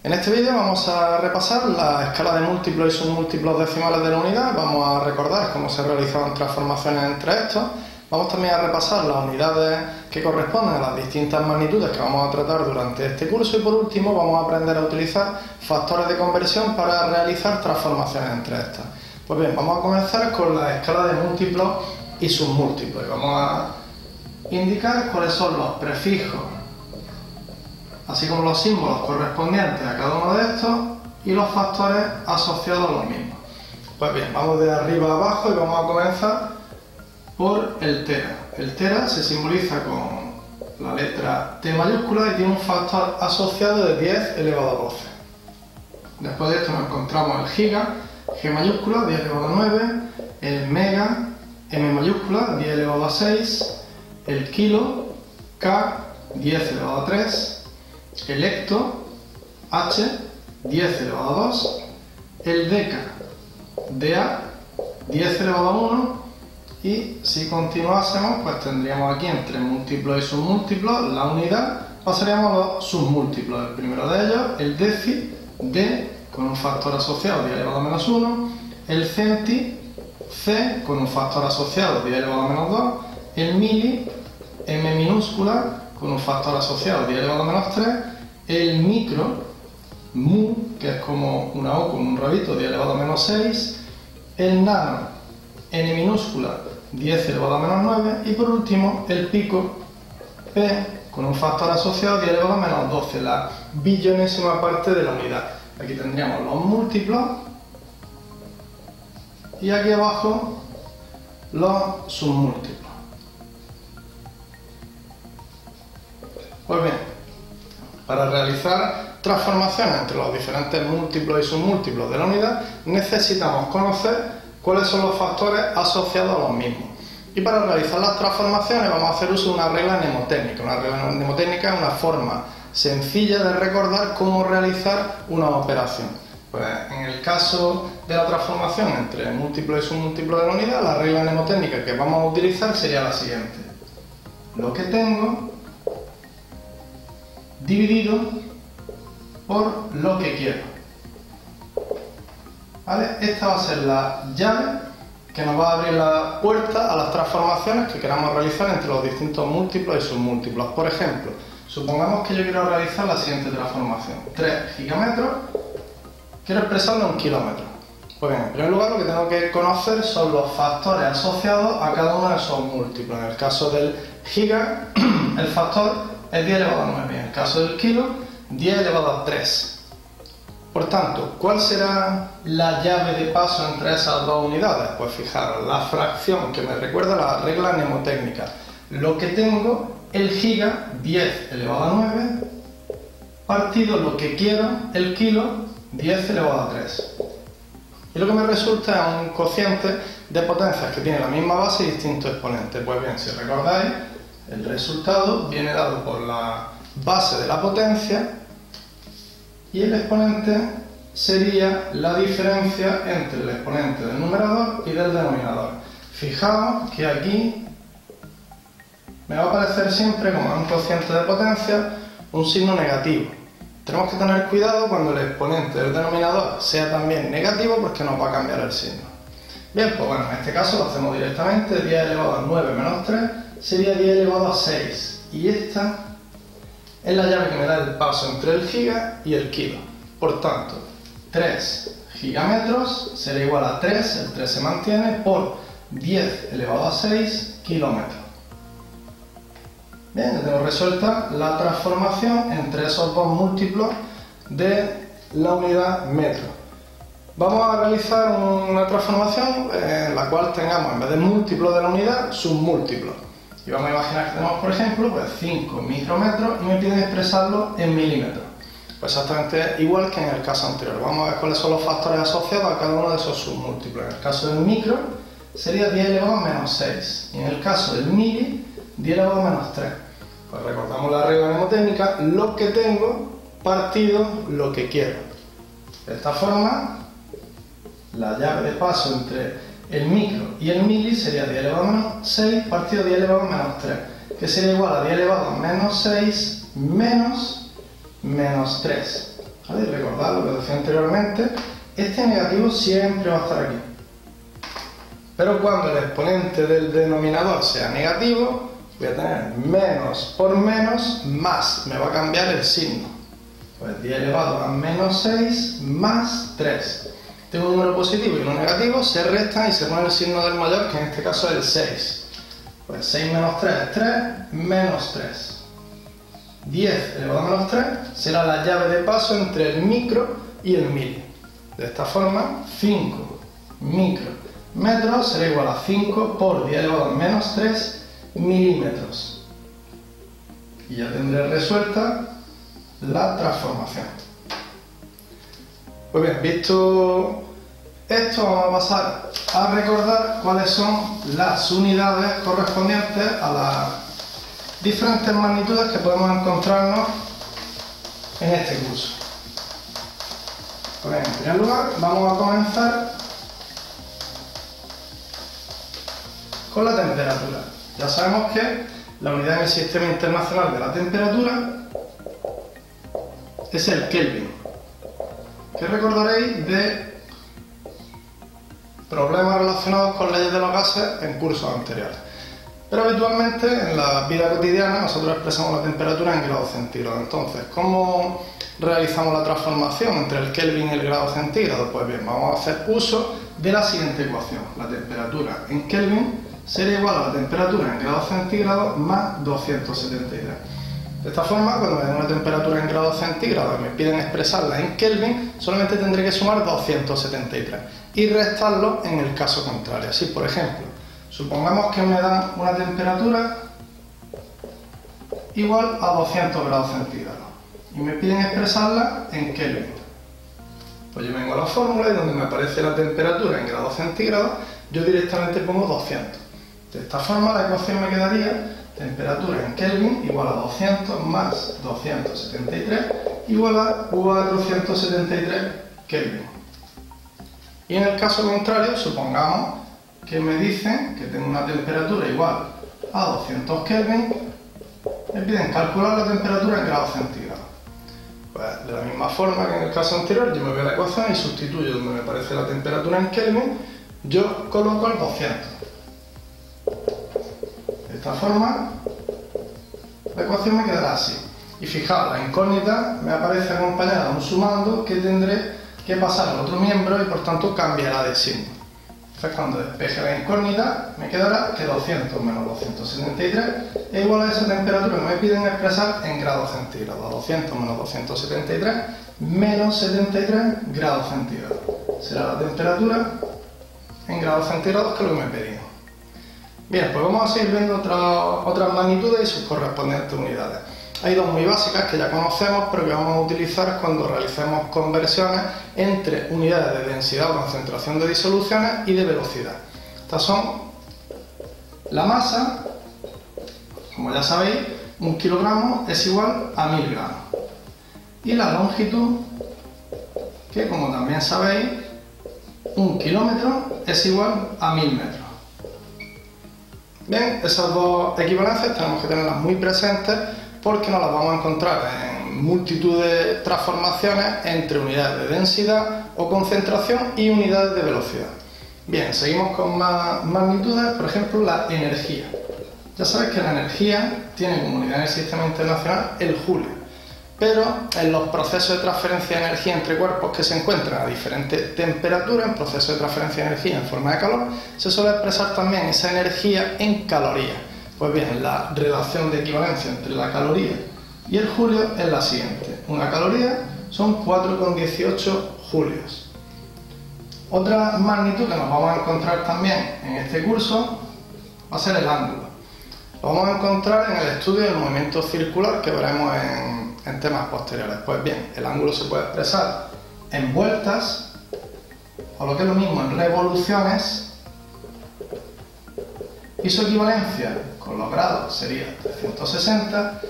En este vídeo vamos a repasar la escala de múltiplos y submúltiplos decimales de la unidad, vamos a recordar cómo se realizaban transformaciones entre estos, vamos también a repasar las unidades que corresponden a las distintas magnitudes que vamos a tratar durante este curso y por último vamos a aprender a utilizar factores de conversión para realizar transformaciones entre estas. Pues bien, vamos a comenzar con la escala de múltiplos y submúltiplos y vamos a indicar cuáles son los prefijos así como los símbolos correspondientes a cada uno de estos y los factores asociados a los mismos. Pues bien, vamos de arriba a abajo y vamos a comenzar por el tera. El tera se simboliza con la letra T mayúscula y tiene un factor asociado de 10 elevado a 12. Después de esto nos encontramos el giga, G mayúscula, 10 elevado a 9, el mega, M mayúscula, 10 elevado a 6, el kilo, K, 10 elevado a 3, el hecto, H, 10 elevado a 2, el deca, DA, 10 elevado a 1 y si continuásemos pues tendríamos aquí entre múltiplos y submúltiplos la unidad, pasaríamos a los submúltiplos. El primero de ellos, el deci, D, con un factor asociado 10 elevado a menos 1, el centi, C, con un factor asociado 10 elevado a menos 2, el mili, M minúscula, con un factor asociado 10 elevado a menos 3, el micro, mu, que es como una O con un rabito, 10 elevado a menos 6, el nano, N minúscula, 10 elevado a menos 9 y por último el pico, P, con un factor asociado 10 elevado a menos 12, la billonésima parte de la unidad. Aquí tendríamos los múltiplos y aquí abajo los submúltiplos. Pues bien, para realizar transformaciones entre los diferentes múltiplos y submúltiplos de la unidad necesitamos conocer cuáles son los factores asociados a los mismos. Y para realizar las transformaciones vamos a hacer uso de una regla mnemotécnica. Una regla mnemotécnica es una forma sencilla de recordar cómo realizar una operación. Pues en el caso de la transformación entre múltiplos y submúltiplos de la unidad, la regla mnemotécnica que vamos a utilizar sería la siguiente. Lo que tengo dividido por lo que quiero. ¿Vale? Esta va a ser la llave que nos va a abrir la puerta a las transformaciones que queramos realizar entre los distintos múltiplos y submúltiplos. Por ejemplo, supongamos que yo quiero realizar la siguiente transformación. 3 gigametros, quiero expresarlo en kilómetros. Pues bien, en primer lugar lo que tengo que conocer son los factores asociados a cada uno de esos múltiplos. En el caso del giga, el factor es 10 elevado a 9, en el caso del kilo, 10 elevado a 3. Por tanto, ¿cuál será la llave de paso entre esas dos unidades? Pues fijaros, la fracción que me recuerda a la regla mnemotécnica. Lo que tengo, el giga, 10 elevado a 9, partido lo que quiero, el kilo, 10 elevado a 3. Y lo que me resulta es un cociente de potencias que tiene la misma base y distintos exponentes. Pues bien, si recordáis, el resultado viene dado por la base de la potencia y el exponente sería la diferencia entre el exponente del numerador y del denominador. Fijaos que aquí me va a aparecer siempre como un cociente de potencia un signo negativo. Tenemos que tener cuidado cuando el exponente del denominador sea también negativo porque nos va a cambiar el signo. Bien, pues bueno, en este caso lo hacemos directamente, 10 elevado a 9 menos 3 sería 10 elevado a 6 y esta es la llave que me da el paso entre el giga y el kilo. Por tanto, 3 gigametros será igual a 3, el 3 se mantiene, por 10 elevado a 6 kilómetros. Bien, ya tengo resuelta la transformación entre esos dos múltiplos de la unidad metro. Vamos a realizar una transformación en la cual tengamos, en vez de múltiplos de la unidad, submúltiplos. Y vamos a imaginar que tenemos, por ejemplo, pues 5 micrometros y me piden expresarlo en milímetros. Pues exactamente igual que en el caso anterior. Vamos a ver cuáles son los factores asociados a cada uno de esos submúltiplos. En el caso del micro sería 10 elevado a menos 6. Y en el caso del mili, 10 elevado a menos 3. Pues recordamos la regla mnemotécnica, lo que tengo partido lo que quiero. De esta forma, la llave de paso entre el micro y el mili sería 10 elevado a menos 6 partido 10 elevado a menos 3, que sería igual a 10 elevado a menos 6 menos 3. ¿Vale? Y recordad lo que decía anteriormente, este negativo siempre va a estar aquí. Pero cuando el exponente del denominador sea negativo, voy a tener menos por menos más, me va a cambiar el signo. Pues 10 elevado a menos 6 más 3. Tengo un número positivo y uno negativo, se restan y se pone el signo del mayor, que en este caso es el 6. Pues 6 menos 3 es 3, menos 3. 10 elevado a menos 3 será la llave de paso entre el micro y el mili. De esta forma, 5 micrometros será igual a 5 por 10 elevado a menos 3 milímetros. Y ya tendré resuelta la transformación. Pues bien, visto esto, vamos a pasar a recordar cuáles son las unidades correspondientes a las diferentes magnitudes que podemos encontrarnos en este curso. Pues bien, en primer lugar, vamos a comenzar con la temperatura. Ya sabemos que la unidad en el Sistema Internacional de la Temperatura es el Kelvin, que recordaréis de problemas relacionados con leyes de los gases en cursos anteriores. Pero habitualmente en la vida cotidiana nosotros expresamos la temperatura en grados centígrados. Entonces, ¿cómo realizamos la transformación entre el Kelvin y el grado centígrado? Pues bien, vamos a hacer uso de la siguiente ecuación. La temperatura en Kelvin sería igual a la temperatura en grados centígrados más 273. De esta forma, cuando me den una temperatura en grados centígrados y me piden expresarla en Kelvin, solamente tendré que sumar 273 y restarlo en el caso contrario. Así, por ejemplo, supongamos que me dan una temperatura igual a 200 grados centígrados y me piden expresarla en Kelvin. Pues yo vengo a la fórmula y donde me aparece la temperatura en grados centígrados, yo directamente pongo 200. De esta forma la ecuación me quedaría temperatura en Kelvin igual a 200 más 273 igual a 473 Kelvin. Y en el caso contrario, supongamos que me dicen que tengo una temperatura igual a 200 Kelvin, me piden calcular la temperatura en grados centígrados. Pues de la misma forma que en el caso anterior, yo me voy a la ecuación y sustituyo donde me aparece la temperatura en Kelvin, yo coloco el 200. De esta forma, la ecuación me quedará así. Y fijaos, la incógnita me aparece acompañada de un sumando que tendré que pasar al otro miembro y por tanto cambiará de signo. Entonces cuando despeje la incógnita me quedará que 200 menos 273 es igual a esa temperatura que me piden expresar en grados centígrados. 200 menos 273 menos 73 grados centígrados. Será la temperatura en grados centígrados que es lo que me pedían. Bien, pues vamos a seguir viendo otras magnitudes y sus correspondientes unidades. Hay dos muy básicas que ya conocemos, pero que vamos a utilizar cuando realicemos conversiones entre unidades de densidad o concentración de disoluciones y de velocidad. Estas son la masa, como ya sabéis, 1 kilogramo es igual a 1000 gramos. Y la longitud, que como también sabéis, 1 kilómetro es igual a 1000 metros. Bien, esas dos equivalencias tenemos que tenerlas muy presentes porque nos las vamos a encontrar en multitud de transformaciones entre unidades de densidad o concentración y unidades de velocidad. Bien, seguimos con más magnitudes, por ejemplo la energía. Ya sabéis que la energía tiene como unidad en el Sistema Internacional el joule, pero en los procesos de transferencia de energía entre cuerpos que se encuentran a diferentes temperaturas, en procesos de transferencia de energía en forma de calor, se suele expresar también esa energía en calorías. Pues bien, la relación de equivalencia entre la caloría y el julio es la siguiente. Una caloría son 4,18 julios. Otra magnitud que nos vamos a encontrar también en este curso va a ser el ángulo. Lo vamos a encontrar en el estudio del movimiento circular que veremos en temas posteriores. Pues bien, el ángulo se puede expresar en vueltas o lo que es lo mismo en revoluciones y su equivalencia con los grados sería 360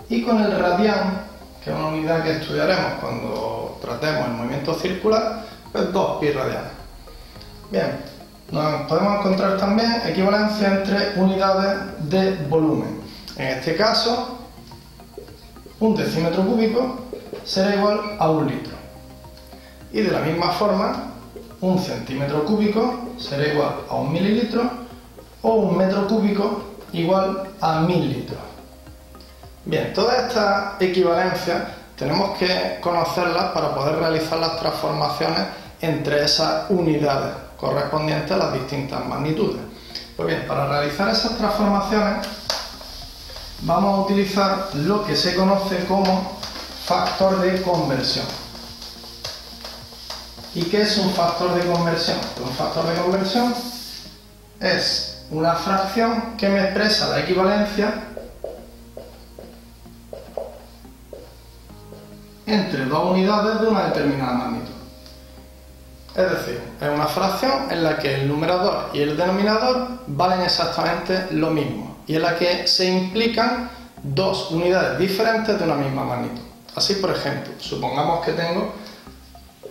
y con el radián, que es una unidad que estudiaremos cuando tratemos el movimiento circular, pues 2 pi radianes. Bien, nos podemos encontrar también equivalencia entre unidades de volumen. En este caso, un decímetro cúbico será igual a 1 litro. Y de la misma forma, 1 centímetro cúbico será igual a 1 mililitro o 1 metro cúbico igual a 1000 litros. Bien, todas estas equivalencias tenemos que conocerlas para poder realizar las transformaciones entre esas unidades correspondientes a las distintas magnitudes. Pues bien, para realizar esas transformaciones vamos a utilizar lo que se conoce como factor de conversión. ¿Y qué es un factor de conversión? Pues un factor de conversión es una fracción que me expresa la equivalencia entre dos unidades de una determinada magnitud. Es decir, es una fracción en la que el numerador y el denominador valen exactamente lo mismo y en la que se implican dos unidades diferentes de una misma magnitud. Así, por ejemplo, supongamos que tengo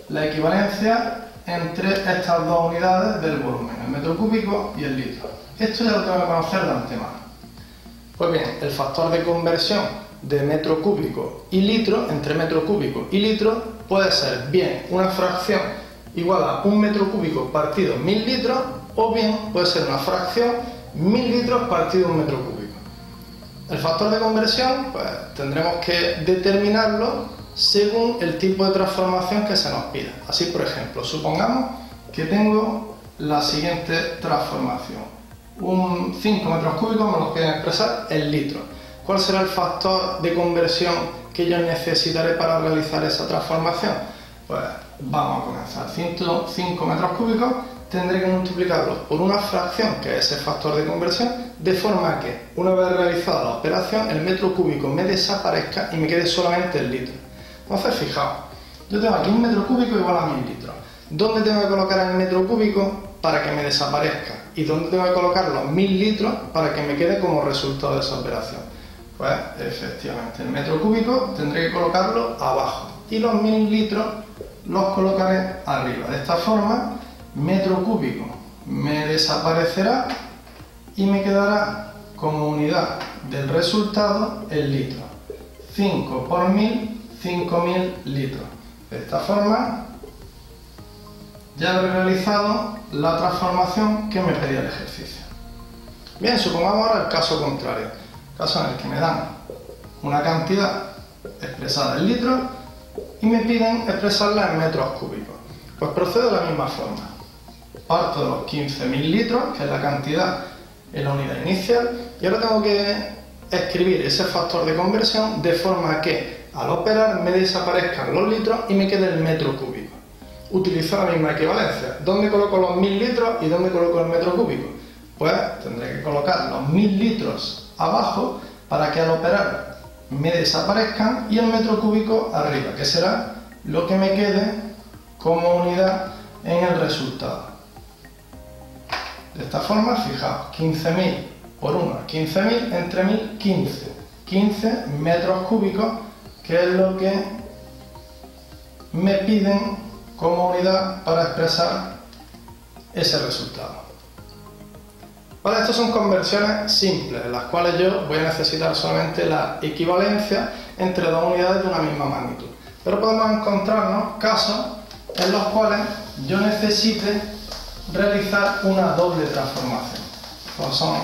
la equivalencia entre estas dos unidades del volumen, el metro cúbico y el litro. Esto ya lo tengo que conocer de antemano. Pues bien, el factor de conversión de metro cúbico y litro, entre metro cúbico y litro, puede ser bien una fracción igual a 1 metro cúbico partido 1000 litros, o bien puede ser una fracción 1000 litros partido 1 metro cúbico. El factor de conversión, pues tendremos que determinarlo según el tipo de transformación que se nos pida. Así, por ejemplo, supongamos que tengo la siguiente transformación. 5 metros cúbicos me los quieren expresar en litros. ¿Cuál será el factor de conversión que yo necesitaré para realizar esa transformación? Pues vamos a comenzar. 5 metros cúbicos tendré que multiplicarlos por una fracción, que es ese factor de conversión, de forma que, una vez realizada la operación, el metro cúbico me desaparezca y me quede solamente el litro. Entonces, fijaos, yo tengo aquí 1 metro cúbico igual a 1000 litros. ¿Dónde tengo que colocar el metro cúbico para que me desaparezca? ¿Y dónde tengo que colocar los 1000 litros para que me quede como resultado de esa operación? Pues, efectivamente, el metro cúbico tendré que colocarlo abajo y los 1000 litros los colocaré arriba. De esta forma, metro cúbico me desaparecerá y me quedará como unidad del resultado el litro. 5 por 1000, 5000 litros. De esta forma ya he realizado la transformación que me pedía el ejercicio. Bien, supongamos ahora el caso contrario, el caso en el que me dan una cantidad expresada en litros y me piden expresarla en metros cúbicos. Pues procedo de la misma forma. Parto de los 15.000 litros, que es la cantidad en la unidad inicial, y ahora tengo que escribir ese factor de conversión de forma que al operar me desaparezcan los litros y me quede el metro cúbico. Utilizo la misma equivalencia. ¿Dónde coloco los 1000 litros y dónde coloco el metro cúbico? Pues tendré que colocar los 1000 litros abajo para que al operar me desaparezcan y el metro cúbico arriba, que será lo que me quede como unidad en el resultado. De esta forma, fijaos, 15.000 por 1, 15.000 entre 1000, 15 metros cúbicos, que es lo que me piden como unidad para expresar ese resultado. Vale, estas son conversiones simples, en las cuales yo voy a necesitar solamente la equivalencia entre dos unidades de una misma magnitud. Pero podemos encontrarnos casos en los cuales yo necesite realizar una doble transformación. Pues son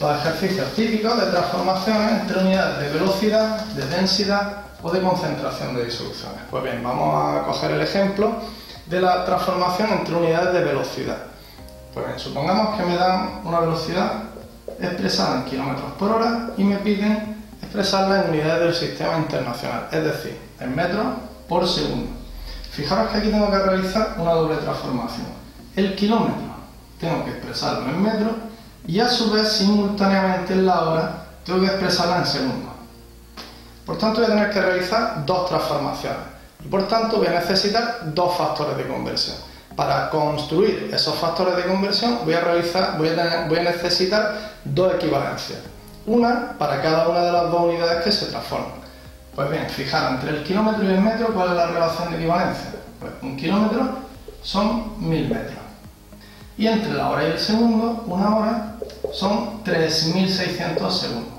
los ejercicios típicos de transformaciones entre unidades de velocidad, de densidad o de concentración de disoluciones. Pues bien, vamos a coger el ejemplo de la transformación entre unidades de velocidad. Pues bien, supongamos que me dan una velocidad expresada en kilómetros por hora y me piden expresarla en unidades del sistema internacional, es decir, en metros por segundo. Fijaros que aquí tengo que realizar una doble transformación. El kilómetro tengo que expresarlo en metros y a su vez simultáneamente en la hora tengo que expresarla en segundos. Por tanto voy a tener que realizar dos transformaciones y por tanto voy a necesitar dos factores de conversión. Para construir esos factores de conversión voy a necesitar dos equivalencias, una para cada una de las dos unidades que se transforman. Pues bien, fijaros, entre el kilómetro y el metro, ¿cuál es la relación de equivalencia? Pues un kilómetro son 1000 metros. Y entre la hora y el segundo, una hora, son 3600 segundos.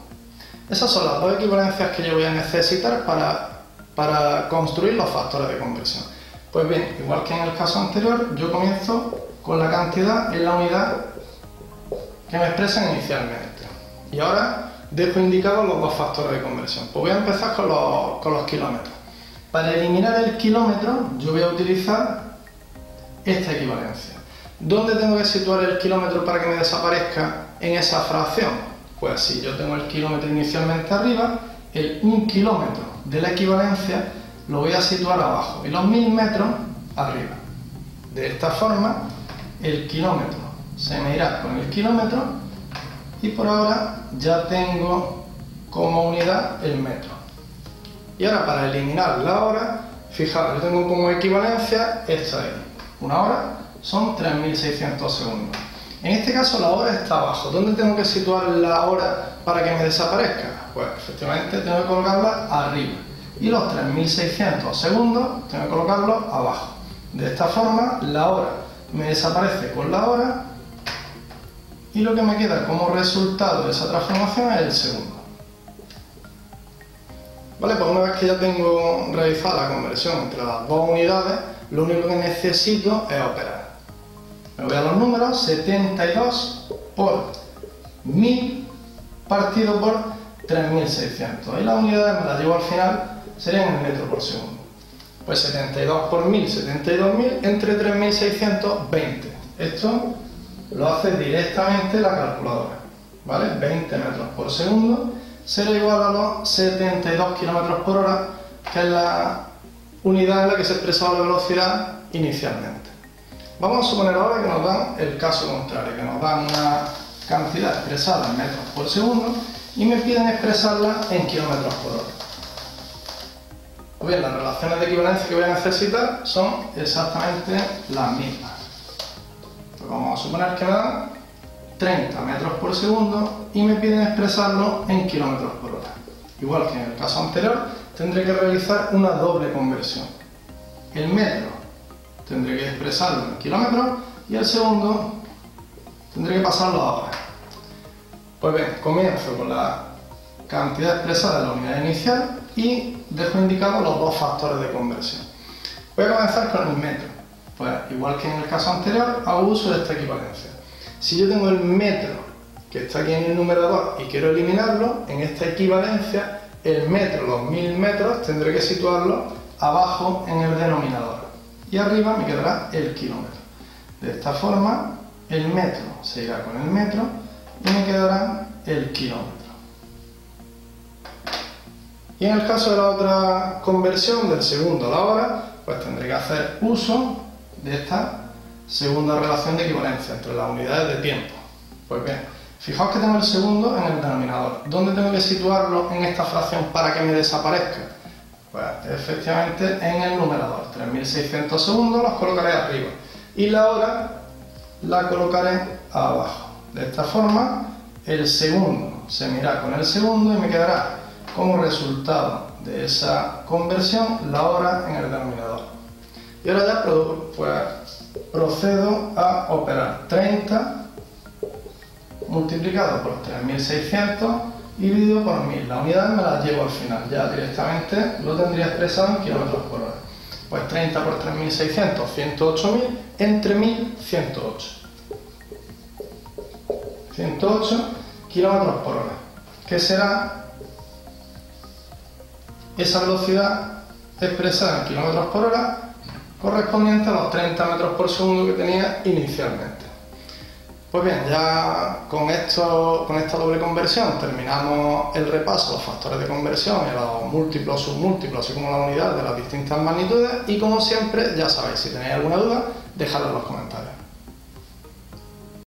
Esas son las dos equivalencias que yo voy a necesitar para para construir los factores de conversión. Pues bien, igual que en el caso anterior, yo comienzo con la cantidad en la unidad que me expresan inicialmente. Y ahora dejo indicados los dos factores de conversión. Pues voy a empezar con los kilómetros. Para eliminar el kilómetro, yo voy a utilizar esta equivalencia. ¿Dónde tengo que situar el kilómetro para que me desaparezca en esa fracción? Pues si yo tengo el kilómetro inicialmente arriba, el 1 kilómetro de la equivalencia lo voy a situar abajo y los 1000 metros arriba. De esta forma, el kilómetro se me irá con el kilómetro y por ahora ya tengo como unidad el metro. Y ahora para eliminar la hora, fijaros, yo tengo como equivalencia esta de aquí. Una hora son 3600 segundos. En este caso la hora está abajo. ¿Dónde tengo que situar la hora para que me desaparezca? Pues efectivamente tengo que colocarla arriba. Y los 3600 segundos tengo que colocarlos abajo. De esta forma la hora me desaparece con la hora y lo que me queda como resultado de esa transformación es el segundo. Vale, pues una vez que ya tengo realizada la conversión entre las dos unidades, lo único que necesito es operar. Me voy a los números, 72 por 1000 partido por 3600. Y las unidades me las llevo al final, serían en metro por segundo. Pues 72 por 1000, 72.000 entre 3620. Esto lo hace directamente la calculadora. ¿Vale? 20 metros por segundo será igual a los 72 km por hora, que es la unidad en la que se expresaba la velocidad inicialmente. Vamos a suponer ahora que nos dan el caso contrario, que nos dan una cantidad expresada en metros por segundo y me piden expresarla en kilómetros por hora. Pues bien, las relaciones de equivalencia que voy a necesitar son exactamente las mismas. Pues vamos a suponer que me dan 30 metros por segundo y me piden expresarlo en kilómetros por hora. Igual que en el caso anterior, tendré que realizar una doble conversión. El metro tendré que expresarlo en kilómetros y el segundo tendré que pasarlo a horas. Pues bien, comienzo con la cantidad expresada en la unidad inicial y dejo indicados los dos factores de conversión. Voy a comenzar con el metro. Pues igual que en el caso anterior, hago uso de esta equivalencia. Si yo tengo el metro que está aquí en el numerador y quiero eliminarlo, en esta equivalencia, el metro, los 1000 metros, tendré que situarlo abajo en el denominador. Y arriba me quedará el kilómetro. De esta forma, el metro se irá con el metro y me quedará el kilómetro. Y en el caso de la otra conversión del segundo a la hora, pues tendré que hacer uso de esta segunda relación de equivalencia entre las unidades de tiempo. Pues bien, fijaos que tengo el segundo en el denominador. ¿Dónde tengo que situarlo en esta fracción para que me desaparezca? Pues efectivamente en el numerador. 3600 segundos los colocaré arriba y la hora la colocaré abajo. De esta forma, el segundo se me irá con el segundo y me quedará como resultado de esa conversión la hora en el denominador. Y ahora ya procedo a operar 30 multiplicado por 3600 y dividido por 1000. La unidad me la llevo al final, ya directamente lo tendría expresado en kilómetros por hora. Pues 30 por 3600, 108.000, entre 1000, 108. 108 kilómetros por hora, que será esa velocidad expresada en kilómetros por hora correspondiente a los 30 metros por segundo que tenía inicialmente. Pues bien, ya con esta doble conversión terminamos el repaso a los factores de conversión y a los múltiplos, submúltiplos, así como la unidad de las distintas magnitudes y como siempre, ya sabéis, si tenéis alguna duda, dejadla en los comentarios.